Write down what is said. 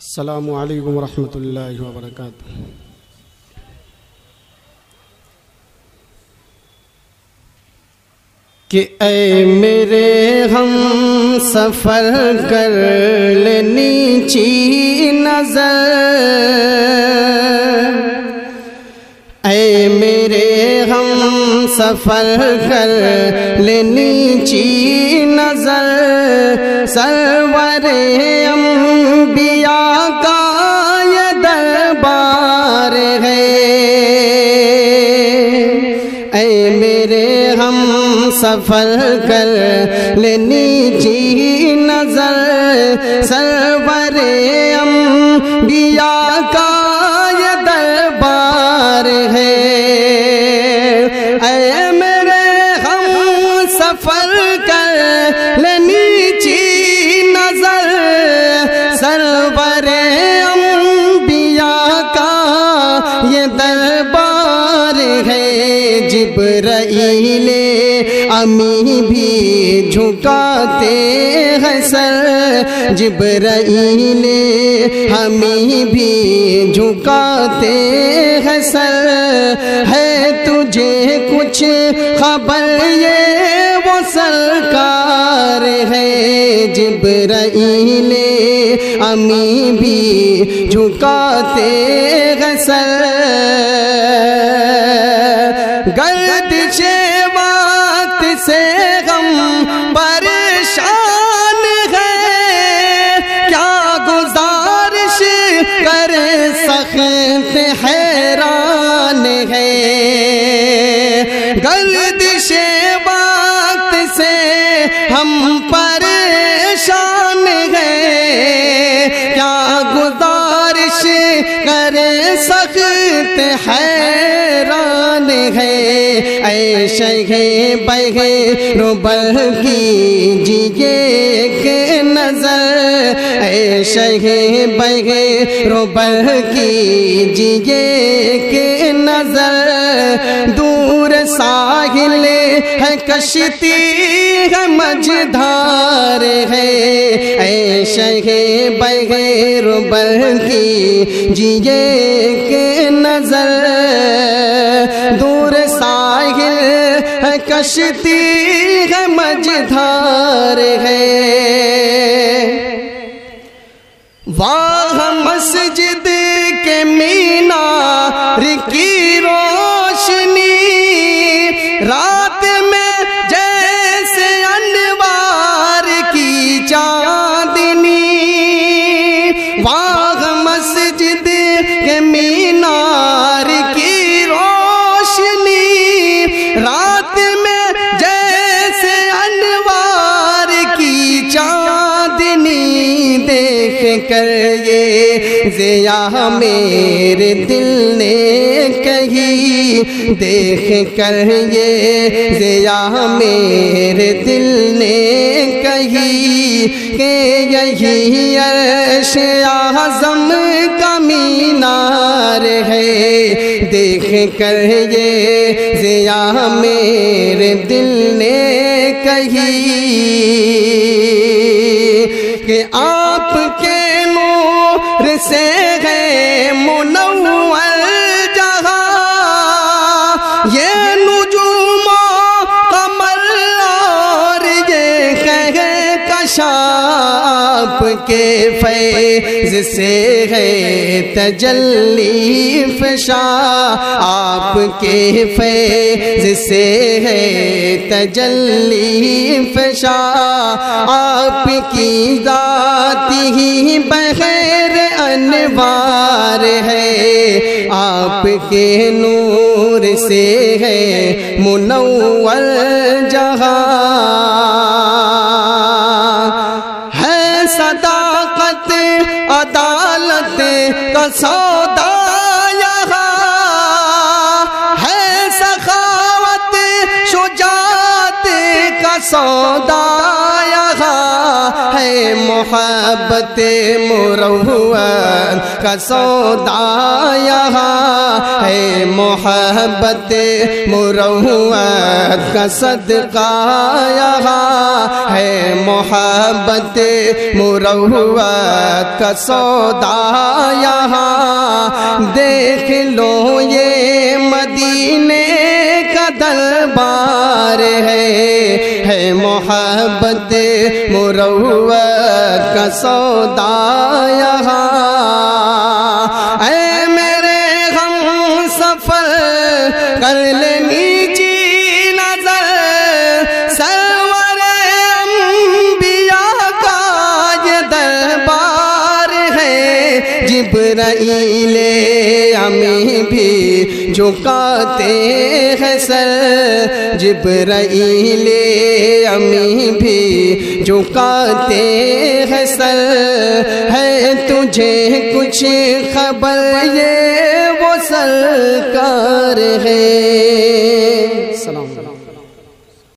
السلام علیکم ورحمۃ اللہ وبرکاتہ۔ کہ اے میرے ہم سفر کر لے نیچی نظر، اے میرے ہم سفر کر لے نیچی نظر، سرور انبیاء کا یہ دربار ہے۔ اے میرے ہم سفر کر لے نیچی نظر، سرور انبیاء کا یہ دربار ہے۔ اے میرے ہم سفر کر لے نیچی نظر، سرور انبیاء کا یہ دربار ہے۔ جبرائیل امی بھی جھکاتے ہیں سر، جبرائیل امی بھی جھکاتے ہیں سر۔ ہے تجھے کچھ خبر یہ وہ سرکار ہے، جبرائیل امی بھی جھکاتے ہیں سر۔ گردش وقت سے غم پریشان ہے، کیا گزارش کرے سخت حیران ہے۔ گردش وقت سے ہم پریشان ہیں، کیا گزارش کرے سخت حیران ہے۔ اے شیخ بہروبر کیجئے ایک نظر، اے شیخ بہروبر کیجئے ایک نظر۔ دور ساحل ہے کشتی ہے مجھدار ہے، اے شیخ بہروبر کیجئے ایک نظر۔ دور ساحل ہے کشتی ہے مجھدار ہے۔ واہ مسجد کے مینار کی روشنی، رات میں جیسے انوار کی چاندنی۔ واہ مسجد کے مینار کی روشنی، رات میں جیسے انوار کی چاندنی۔ دیکھ کر یہ ضیا میرے دل نے کہی، دیکھ کر یہ ضیا میرے دل نے کہی، کہ یہی عرش اعظم کا مینار ہے۔ دیکھ کر یہ ضیا میرے دل نے کہی، کہ آپ کے نور سے ہے منور جہاں، یہ نجوم و قمر اور یہ کہکشاں، آپ کے فیض سے ہے تجلی فشاں، آپ کے فیض سے ہے تجلی فشاں۔ آپ کی ذات ہی بغیر انوار ہے، آپ کے نور سے ہے منور جہاں۔ ہے صداقت عدالت کا سودا یہاں، ہے سخاوت شجاعت کا سودا یہاں، ہے محبت مروت کا سودا یہاں ہے، محبت مروت کا صدقہ یہاں ہے، محبت مروت کا سودا یہاں۔ دیکھ لو یہ مدینے کا دربار ہے محبت مروت کا سودا یہاں۔ اے میرے ہم سفر کر لے نیچی نظر، سرور انبیاء کا یہ دربار ہے، جبرائیل امین بھی جھکاتے ہیں سر، جبرائیل امین بھی جھکاتے ہیں سر۔ ہے تجھے کچھ خبر یہ وہ سرکار ہے۔ سلام۔